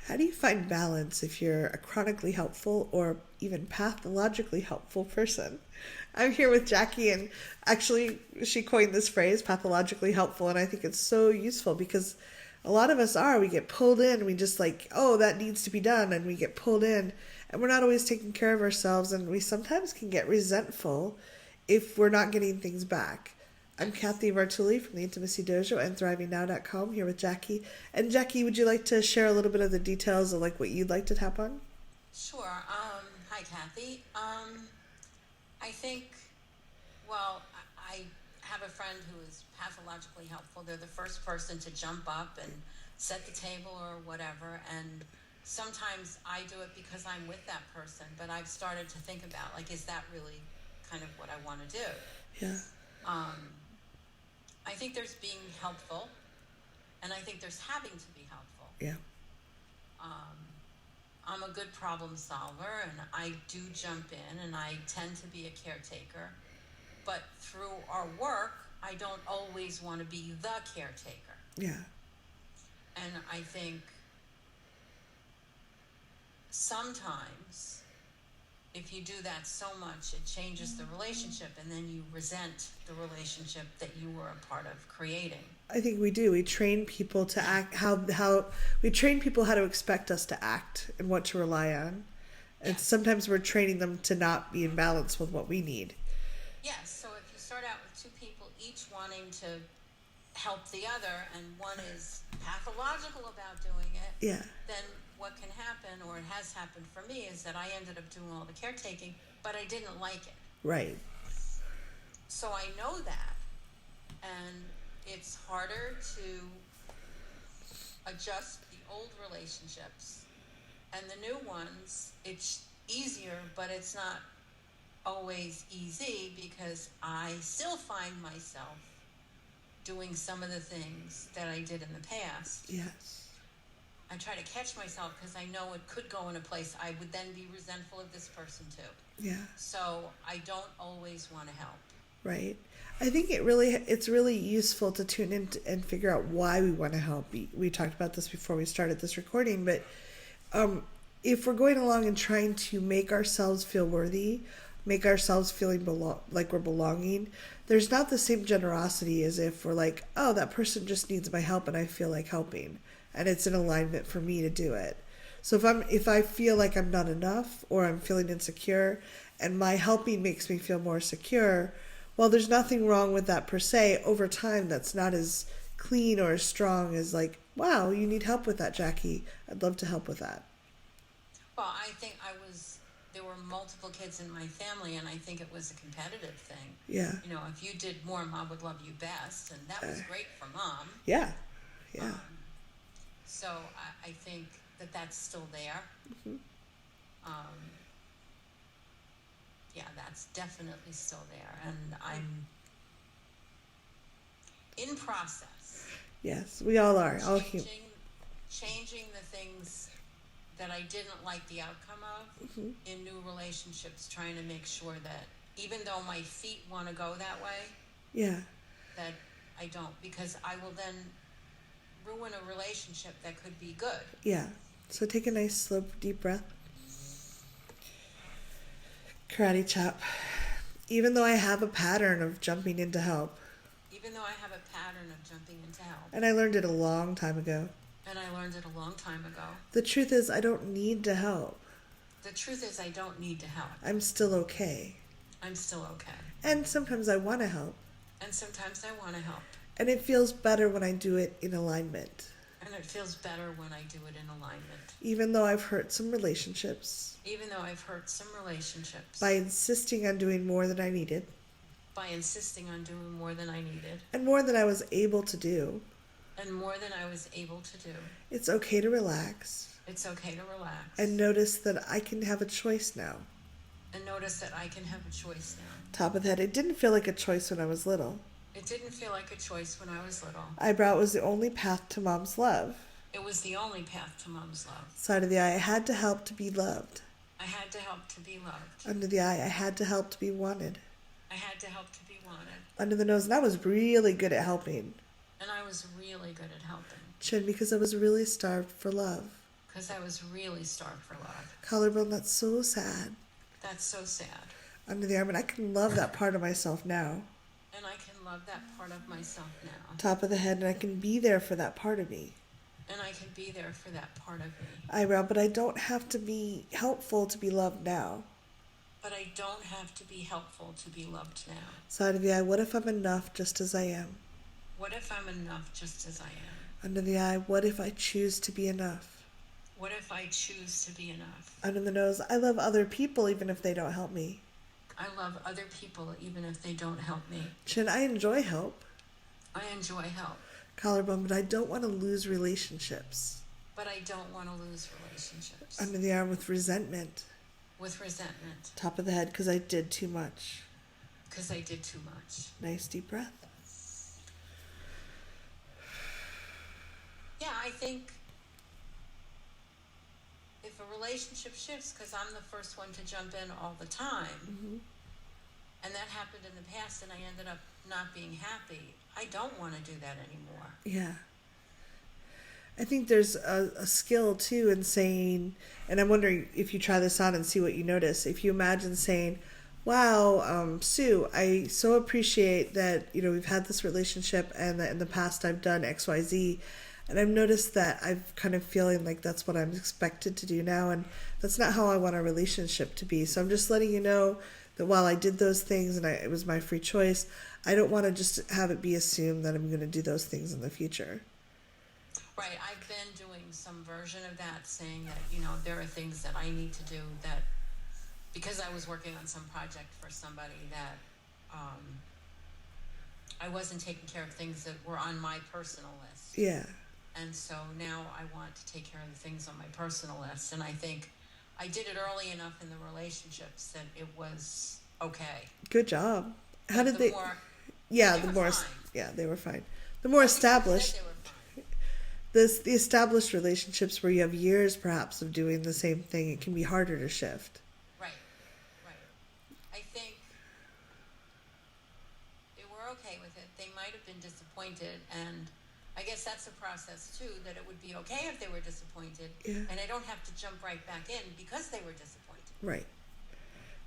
How do you find balance if you're a chronically helpful or even pathologically helpful person? I'm here with Jackie, and actually, she coined this phrase, pathologically helpful, and I think it's so useful because a lot of us are. We get pulled in, we just like, oh, that needs to be done, and we get pulled in, and we're not always taking care of ourselves, and we sometimes can get resentful if we're not getting things back. I'm Kathy Vartuli from the Intimacy Dojo and ThrivingNow.com here with Jackie. And Jackie, would you like to share a little bit of the details of like what you'd like to tap on? Sure. Hi, Kathy. I think, well, I have a friend who is pathologically helpful. They're the first person to jump up and set the table or whatever. And sometimes I do it because I'm with that person. But I've started to think about, like, is that really kind of what I want to do? Yeah. I think there's being helpful, and I think there's having to be helpful. Yeah. I'm a good problem solver, and I do jump in, and I tend to be a caretaker. But through our work, I don't always want to be the caretaker. Yeah. And I think sometimes if you do that so much, it changes the relationship, and then you resent the relationship that you were a part of creating. I think we do. We train people to act how we train people how to expect us to act and what to rely on. And Yes. sometimes we're training them to not be in balance with what we need. Yes, so if you start out with two people each wanting to help the other, and one is pathological about doing it, Yeah. then what can happen, or it has happened for me, is that I ended up doing all the caretaking, but I didn't like it. Right. So I know that, and it's harder to adjust the old relationships, and the new ones, it's easier, but it's not always easy because I still find myself doing some of the things that I did in the past. Yes. I try to catch myself because I know it could go in a place I would then be resentful of this person too. Yeah. So I don't always want to help. Right. I think it's really useful to tune in and figure out why we want to help. We talked about this before we started this recording, but if we're going along and trying to make ourselves feel worthy, make ourselves feeling like we're belonging, there's not the same generosity as if we're like, oh, that person just needs my help and I feel like helping, and it's in alignment for me to do it. So if I feel like I'm not enough or I'm feeling insecure and my helping makes me feel more secure, well, there's nothing wrong with that per se. Over time, that's not as clean or as strong as like, wow, you need help with that, Jackie. I'd love to help with that. Well, I think there were multiple kids in my family, and I think it was a competitive thing. Yeah. You know, if you did more, Mom would love you best, and that was great for Mom. Yeah. Yeah. So I think that that's still there. Mm-hmm. Yeah, that's definitely still there, and I'm in process. Yes, we all are. All human. Changing the things that I didn't like the outcome of in new relationships, trying to make sure that even though my feet want to go that way, Yeah. that I don't, because I will then ruin a relationship that could be good. Yeah. So take a nice, slow, deep breath. Karate chop. Even though I have a pattern of jumping in to help, Even though I have a pattern of jumping into help, and I learned it a long time ago, and I learned it a long time ago, the truth is I don't need to help. the truth is I don't need to help. I'm still okay. I'm still okay. And sometimes I want to help. And sometimes I want to help. And it feels better when I do it in alignment. And it feels better when I do it in alignment. Even though I've hurt some relationships. Even though I've hurt some relationships. By insisting on doing more than I needed. By insisting on doing more than I needed. And more than I was able to do. And more than I was able to do. It's okay to relax. It's okay to relax. And notice that I can have a choice now. And notice that I can have a choice now. Top of the head, it didn't feel like a choice when I was little. It didn't feel like a choice when I was little. Eyebrow was the only path to Mom's love. It was the only path to Mom's love. Side of the eye, I had to help to be loved. I had to help to be loved. Under the eye, I had to help to be wanted. I had to help to be wanted. Under the nose, and I was really good at helping. And I was really good at helping. Chin, because I was really starved for love. because I was really starved for love. Collarbone, that's so sad. That's so sad. Under the arm, and I can love that part of myself now. And I can love that part of myself now. Top of the head, and I can be there for that part of me. And I can be there for that part of me. Eyebrow, but I don't have to be helpful to be loved now. But I don't have to be helpful to be loved now. Side of the eye, what if I'm enough just as I am? What if I'm enough just as I am? Under the eye, what if I choose to be enough? What if I choose to be enough? Under the nose, I love other people even if they don't help me. I love other people even if they don't help me. Chin, I enjoy help. I enjoy help. Collarbone, but I don't want to lose relationships. But I don't want to lose relationships. Under the arm with resentment. With resentment. Top of the head, because I did too much. Because I did too much. Nice deep breath. Yeah, I think if a relationship shifts, because I'm the first one to jump in all the time, and that happened in the past and I ended up not being happy, I don't want to do that anymore. Yeah. I think there's a skill too in saying, and I'm wondering if you try this on and see what you notice. If you imagine saying, wow, Sue, I so appreciate that, we've had this relationship and that in the past I've done XYZ. And I've noticed that I'm kind of feeling like that's what I'm expected to do now. And that's not how I want our relationship to be. So I'm just letting you know that while I did those things and it was my free choice, I don't want to just have it be assumed that I'm going to do those things in the future. Right. I've been doing some version of that, saying that, there are things that I need to do that, because I was working on some project for somebody that I wasn't taking care of things that were on my personal list. Yeah. And so now I want to take care of the things on my personal list. And I think I did it early enough in the relationships that it was okay. Good job. How did they? Yeah, they were fine. The more established, they were fine. the established relationships where you have years perhaps of doing the same thing, it can be harder to shift. Right. I think they were okay with it. They might have been disappointed, and I guess that's a process too, that it would be okay if they were disappointed. Yeah. And I don't have to jump right back in because they were disappointed. Right.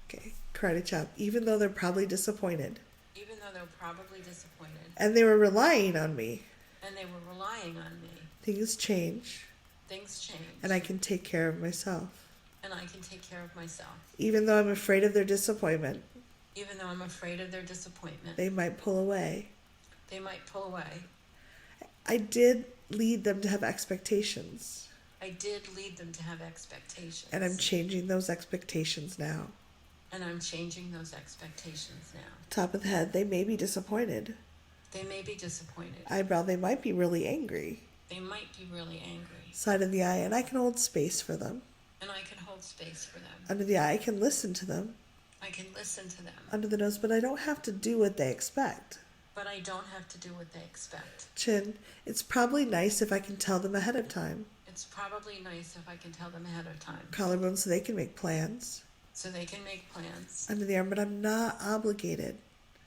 Okay. Karate chop. Even though they're probably disappointed. Even though they're probably disappointed. And they were relying on me. And they were relying on me. Things change. Things change. And I can take care of myself. And I can take care of myself. Even though I'm afraid of their disappointment. Even though I'm afraid of their disappointment. They might pull away. They might pull away. I did lead them to have expectations. I did lead them to have expectations. And I'm changing those expectations now. And I'm changing those expectations now. Top of the head, they may be disappointed. They may be disappointed. Eyebrow, they might be really angry. They might be really angry. Side of the eye, and I can hold space for them. And I can hold space for them. Under the eye, I can listen to them. I can listen to them. Under the nose, but I don't have to do what they expect. But I don't have to do what they expect. Chin, it's probably nice if I can tell them ahead of time. It's probably nice if I can tell them ahead of time. Collarbone, so they can make plans. So they can make plans. Under the arm, but I'm not obligated.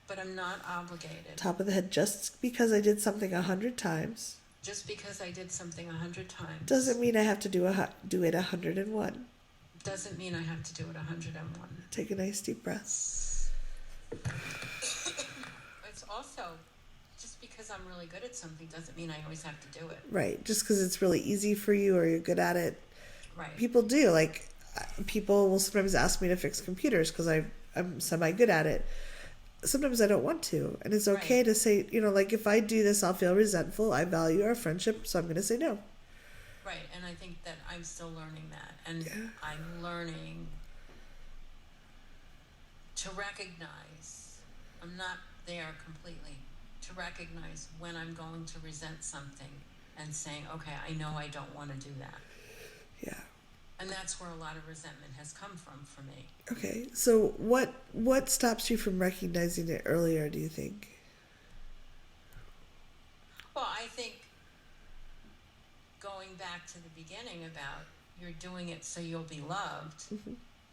But I'm not obligated. Top of the head, just because I did something 100 times. Just because I did something 100 times. Doesn't mean I have to do it 101. Doesn't mean I have to do it 101. Take a nice deep breath. It's also, just because I'm really good at something doesn't mean I always have to do it. Right. Just because it's really easy for you or you're good at it. Right. People do. Like, people will sometimes ask me to fix computers because I'm semi-good at it. Sometimes I don't want to. And it's okay to say, like, if I do this, I'll feel resentful. I value our friendship, so I'm going to say no. Right. And I think that I'm still learning that. And I'm learning to recognize, I'm not there completely, to recognize when I'm going to resent something and saying, okay, I know I don't want to do that. Yeah. And that's where a lot of resentment has come from for me. Okay, so what stops you from recognizing it earlier, do you think? Well, I think going back to the beginning about you're doing it so you'll be loved,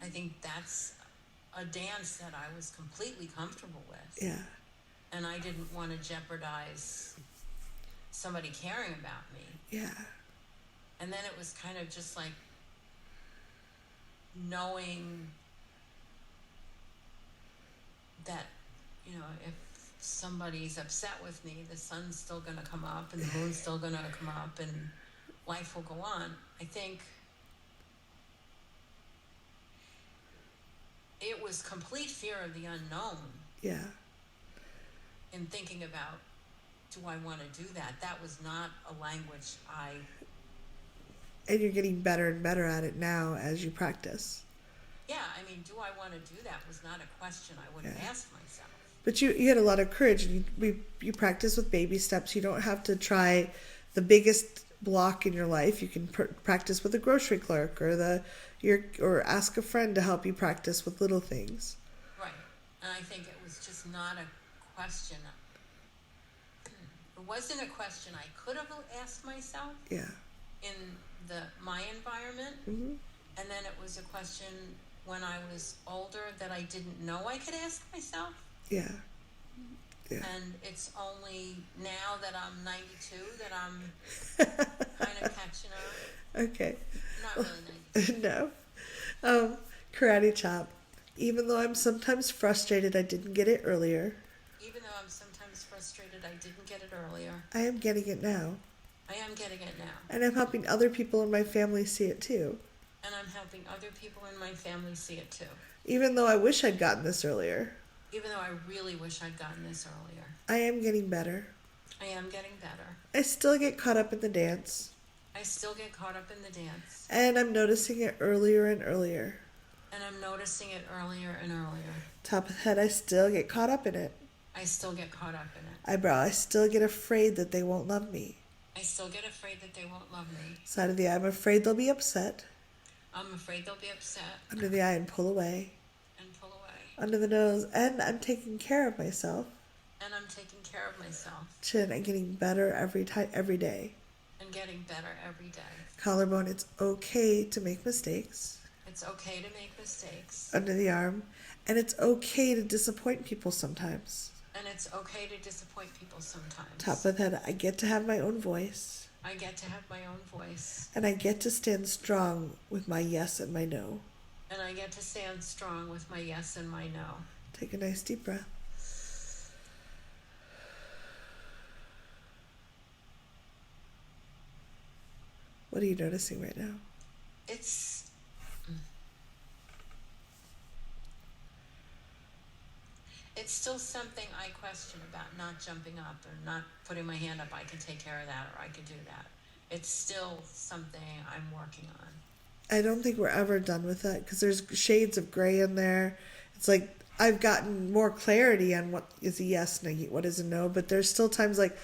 I think that's a dance that I was completely comfortable with. Yeah. And I didn't want to jeopardize somebody caring about me. Yeah. And then it was kind of just like knowing that, if somebody's upset with me, the sun's still going to come up and the moon's still going to come up and life will go on. I think it was complete fear of the unknown. Yeah. In thinking about, do I want to do that? That was not a language And you're getting better and better at it now as you practice. Yeah, I mean, do I want to do that was not a question I would have asked myself. But you had a lot of courage, and you practice with baby steps. You don't have to try the biggest block in your life. You can practice with a grocery clerk or ask a friend to help you practice with little things. Right, and I think it was just not a question. It wasn't a question I could have asked myself. Yeah. In my environment, mm-hmm. And then it was a question when I was older that I didn't know I could ask myself. Yeah. Yeah. And it's only now that I'm 92 that I'm kind of catching up. Okay. Not really 92. No. Karate chop. Even though I'm sometimes frustrated I didn't get it earlier. Even though I'm sometimes frustrated I didn't get it earlier. I am getting it now. I am getting it now. And I'm helping other people in my family see it too. And I'm helping other people in my family see it too. Even though I wish I'd gotten this earlier. Even though I really wish I'd gotten this earlier. I am getting better. I am getting better. I still get caught up in the dance. I still get caught up in the dance. And I'm noticing it earlier and earlier. And I'm noticing it earlier and earlier. Top of the head, I still get caught up in it. I still get caught up in it. Eyebrow, I still get afraid that they won't love me. I still get afraid that they won't love me. Side of the eye, I'm afraid they'll be upset. I'm afraid they'll be upset. Under the eye and pull away. And pull away. Under the nose, and I'm taking care of myself. And I'm taking care of myself. Chin, I'm getting better every day. And getting better every day. Collarbone, it's okay to make mistakes. It's okay to make mistakes. Under the arm, and it's okay to disappoint people sometimes. And it's okay to disappoint people sometimes. Top of the head, I get to have my own voice. I get to have my own voice. And I get to stand strong with my yes and my no. And I get to stand strong with my yes and my no. Take a nice deep breath. What are you noticing right now? It's still something I question about not jumping up or not putting my hand up. I can take care of that or I can do that. It's still something I'm working on. I don't think we're ever done with that because there's shades of gray in there. It's like I've gotten more clarity on what is a yes and what is a no, but there's still times like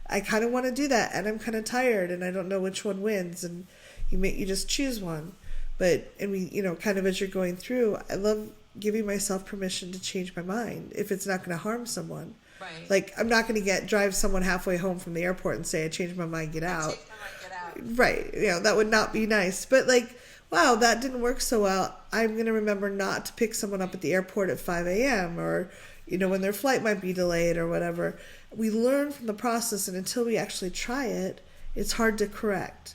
I kind of want to do that and I'm kind of tired and I don't know which one wins, and you just choose one. But kind of as you're going through, I love giving myself permission to change my mind if it's not going to harm someone. Right. Like I'm not going to drive someone halfway home from the airport and say I changed my mind, get out. Change my mind, get out. Right. That would not be nice. But like, wow, that didn't work so well. I'm going to remember not to pick someone up at the airport at 5 a.m. or, when their flight might be delayed or whatever. We learn from the process, and until we actually try it, it's hard to correct.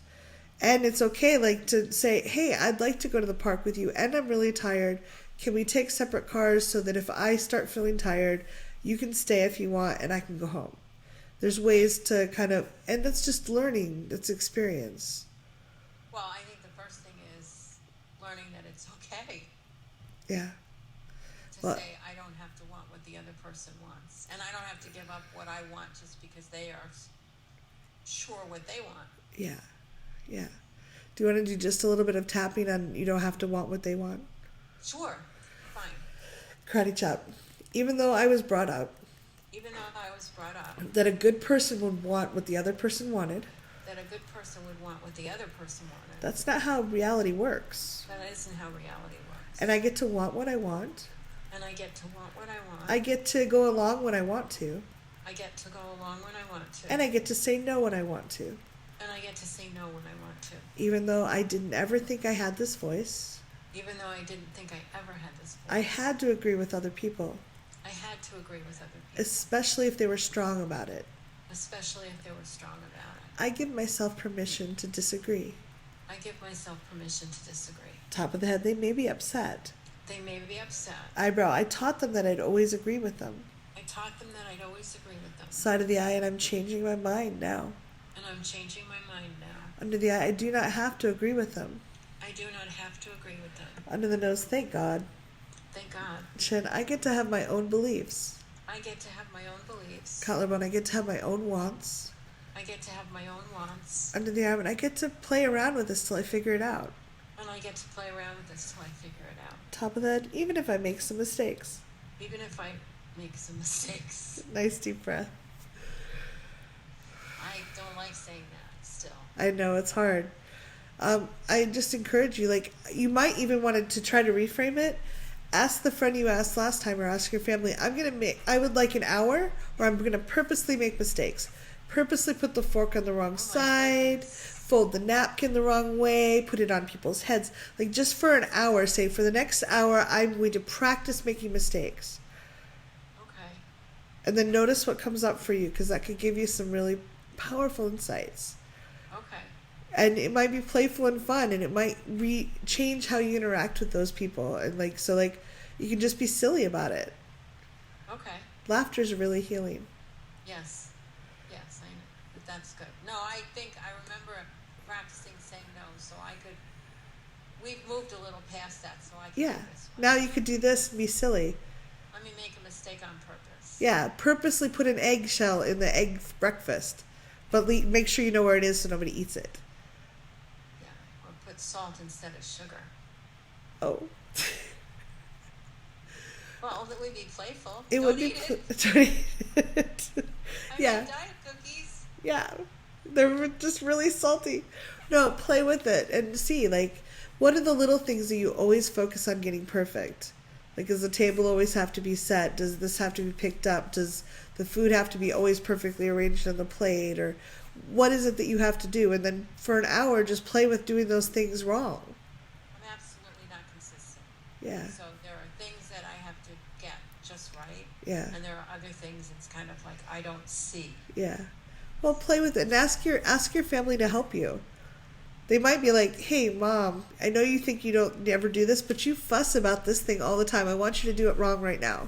And it's okay, like, to say, hey, I'd like to go to the park with you, and I'm really tired. Can we take separate cars so that if I start feeling tired, you can stay if you want, and I can go home? There's ways to kind of, and that's just learning. That's experience. Well, I think the first thing is learning that it's okay. Yeah. To say, I don't have to want what the other person wants. And I don't have to give up what I want just because they are sure what they want. Yeah. Yeah. Do you want to do just a little bit of tapping on you don't have to want what they want? Sure. Fine. Karate chop. Even though I was brought up that a good person would want what the other person wanted. That a good person would want what the other person wanted. That's not how reality works. That isn't how reality works. And I get to want what I want. And I get to want what I want. I get to go along when I want to. I get to go along when I want to. And I get to say no when I want to. And I get to say no when I want to. Even though I didn't ever think I had this voice. Even though I didn't think I ever had this voice. I had to agree with other people. I had to agree with other people. Especially if they were strong about it. Especially if they were strong about it. I give myself permission to disagree. I give myself permission to disagree. Top of the head, they may be upset. They may be upset. Eyebrow, I taught them that I'd always agree with them. I taught them that I'd always agree with them. Side of the eye, and I'm changing my mind now. And I'm changing my mind now. Under the eye, I do not have to agree with them. I do not have to agree with them. Under the nose, thank God. Thank God. Chin, I get to have my own beliefs. I get to have my own beliefs. Collarbone, I get to have my own wants. I get to have my own wants. Under the arm, and I get to play around with this till I figure it out. And I get to play around with this till I figure it out. Top of the head, even if I make some mistakes. Even if I make some mistakes. Nice deep breath. I don't like saying that still. I know, it's hard. I just encourage you, like, you might even want to try to reframe it. Ask the friend you asked last time, or ask your family, I would like an hour, or I'm going to purposely make mistakes. Purposely put the fork on the wrong side, fold the napkin the wrong way, put it on people's heads. Like, just for an hour, say, for the next hour, I'm going to practice making mistakes. Okay. And then notice what comes up for you, because that could give you some really powerful insights. Okay. And it might be playful and fun, and it might change how you interact with those people. And you can just be silly about it. Okay. Laughter is really healing. Yes. Yes, I know. But that's good. No, I think I remember practicing saying no, so I could. We've moved a little past that, so I can Yeah. do this one. Now you could do this and be silly. Let me make a mistake on purpose. Yeah, purposely put an eggshell in the egg breakfast, but make sure you know where it is so nobody eats it. Yeah. Or put salt instead of sugar. Oh. Well, that would be playful. It Don't would be. eat it. Don't eat it. I Yeah. made diet cookies. Yeah, they're just really salty. No, play with it and see, like, what are the little things that you always focus on getting perfect? Like, does the table always have to be set? Does this have to be picked up? Does the food have to be always perfectly arranged on the plate? Or what is it that you have to do? And then for an hour, just play with doing those things wrong. I'm absolutely not consistent. Yeah, So there are things that I have to get just right. yeah, And there are other things it's kind of like I don't see. yeah. Well, play with it and ask your family to help you. They might be like, "Hey, Mom, I know you think you don't never do this, but you fuss about this thing all the time. I want you to do it wrong right now."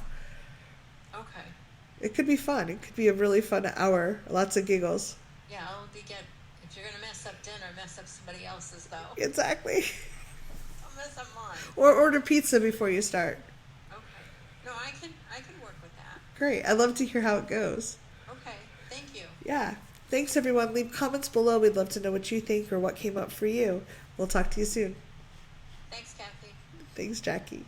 Okay. It could be fun. It could be a really fun hour. Lots of giggles. Yeah, if you're gonna mess up dinner, mess up somebody else's though. Exactly. Don't mess up mine. Or order pizza before you start. Okay. No, I can work with that. Great. I'd love to hear how it goes. Okay. Thank you. Yeah. Thanks, everyone. Leave comments below. We'd love to know what you think or what came up for you. We'll talk to you soon. Thanks, Kathy. Thanks, Jackie.